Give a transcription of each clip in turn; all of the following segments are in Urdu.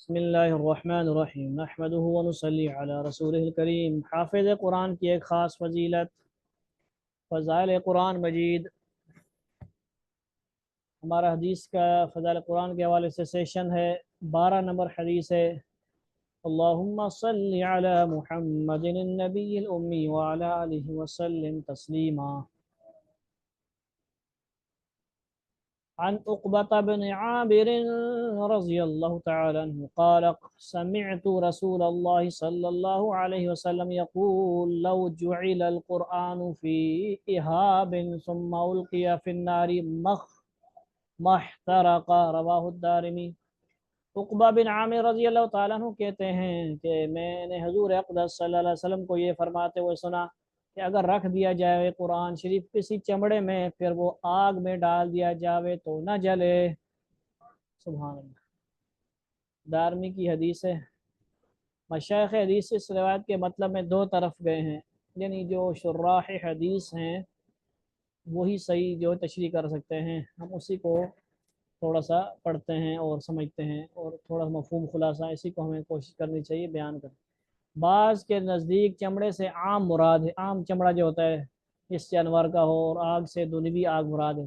بسم اللہ الرحمن الرحیم نحمدہ ونصلی علی رسولہ الکریم۔ حافظ قرآن کی ایک خاص فضیلت، فضائل قرآن مجید۔ ہمارا حدیث کا فضائل قرآن کے حوالے سے سیشن ہے، 12 نمبر حدیث ہے۔ اللہم صلی علی محمد النبی الامی وعلی آلہ وسلم تسلیما۔ عن عقبة بن عامر رضي الله تعالى عنه قال سمعت رسول الله صلى الله عليه وسلم يقول لو جعل القرآن في إهاب ثم ألقي في النار ما احترق، رواہ الدارمی۔ عقبہ بن عامر رضی اللہ تعالیٰ عنہ کہتے ہیں کہ میں نے حضور اقدس صلی اللہ علیہ وسلم کو یہ فرماتے ہوئے سنا کہ اگر رکھ دیا جائے قرآن شریف کسی چمڑے میں، پھر وہ آگ میں ڈال دیا جاوے تو نہ جلے۔ سبحان اللہ۔ دارمی کی حدیث ہے۔ مشائخ حدیث اس روایت کے مطلب میں دو طرف گئے ہیں، یعنی جو شراح حدیث ہیں وہی صحیح جو تشریح کر سکتے ہیں، ہم اسی کو تھوڑا سا پڑھتے ہیں اور سمجھتے ہیں، اور تھوڑا مفہوم خلاصہ اسی کو ہمیں کوشش کرنی چاہیے بیان کریں۔ بعض کے نزدیک چمڑے سے عام مراد ہے، عام چمڑا جو ہوتا ہے اس جانور کا ہو، اور آگ سے دنیوی آگ مراد ہے۔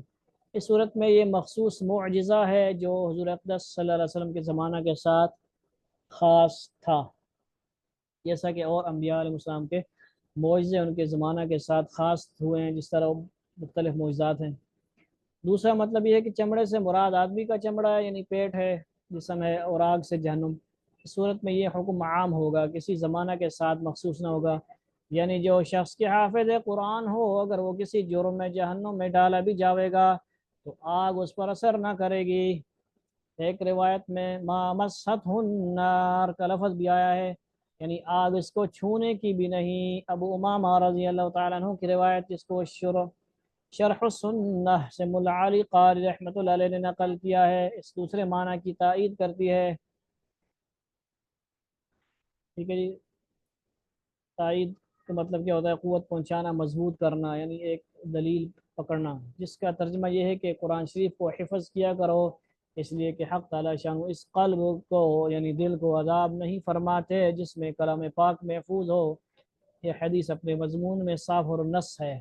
اس صورت میں یہ مخصوص معجزہ ہے جو حضور اقدس صلی اللہ علیہ وسلم کے زمانہ کے ساتھ خاص تھا، جیسا کہ اور انبیاء علیہ السلام کے معجزے ان کے زمانہ کے ساتھ خاص ہوئے ہیں، جس طرح مختلف معجزات ہیں۔ دوسرا مطلب یہ ہے کہ چمڑے سے مراد آدمی کا چمڑا ہے، یعنی پیٹ ہے، جسم ہے، اور آگ سے جہنم۔ اس صورت میں یہ حکم عام ہوگا، کسی زمانہ کے ساتھ مخصوص نہ ہوگا، یعنی جو شخص کے حافظ قرآن ہو اگر وہ کسی جرم میں جہنم میں ڈالا بھی جاوے گا تو آگ اس پر اثر نہ کرے گی۔ ایک روایت میں ما مست النار کا لفظ بھی آیا ہے، یعنی آگ اس کو چھونے کی بھی نہیں۔ ابو امامہ رضی اللہ تعالیٰ عنہ کی روایت، جس کو شرح السنہ سے مولا علی قاری رحمۃ اللہ علیہ نے نقل کیا ہے، اس دوسرے معنی کی تائید کرتی ہے۔ ٹھیک ہے جی، تائید کا مطلب کیا ہوتا ہے؟ قوت پہنچانا، مضبوط کرنا، یعنی ایک دلیل پکڑنا، جس کا ترجمہ یہ ہے کہ قرآن شریف کو حفظ کیا کرو، اس لیے کہ حق تعالی شان اس قلب کو یعنی دل کو عذاب نہیں فرماتے جس میں کلام پاک محفوظ ہو۔ یہ حدیث اپنے مضمون میں صاف اور نص ہے،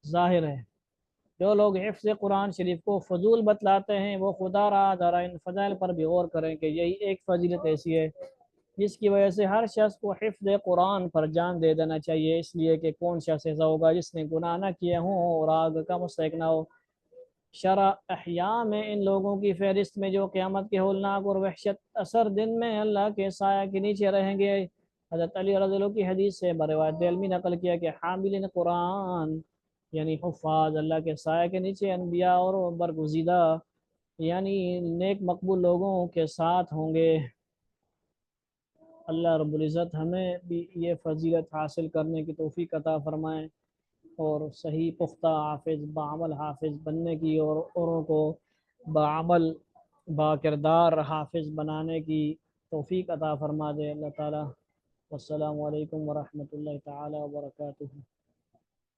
ظاہر ہے۔ جو لوگ حفظ قرآن شریف کو فضول بتلاتے ہیں وہ خدا را ذرا ان فضائل پر بھی غور کریں کہ یہی ایک فضیلت ایسی ہے جس کی وجہ سے ہر شخص کو حفظ قرآن پر جان دے دینا چاہیے، اس لیے کہ کون شخص ایسا ہوگا جس نے گناہ نہ کیے ہوں اور آگ کا مستحق نہ ہو۔ شرح احیاء میں ان لوگوں کی فہرست میں جو قیامت کے ہولناک اور وحشت اثر دن میں اللہ کے سایہ کے نیچے رہیں گے، حضرت علی رضی اللہ کی حدیث سے بروایت علمی نقل کیا کہ حاملین قرآن یعنی حفاظ اللہ کے سایہ کے نیچے انبیاء اور برگزیدہ یعنی نیک مقبول لوگوں کے ساتھ ہوں گے۔ اللہ رب العزت ہمیں بھی یہ فضیلت حاصل کرنے کی توفیق عطا فرمائیں، اور صحیح پختہ حافظ بعمل حافظ بننے کی، اور اوروں کو بعمل با کردار حافظ بنانے کی توفیق عطا فرما دے اللہ تعالی۔ والسلام علیکم ورحمۃ اللہ تعالی وبرکاتہ۔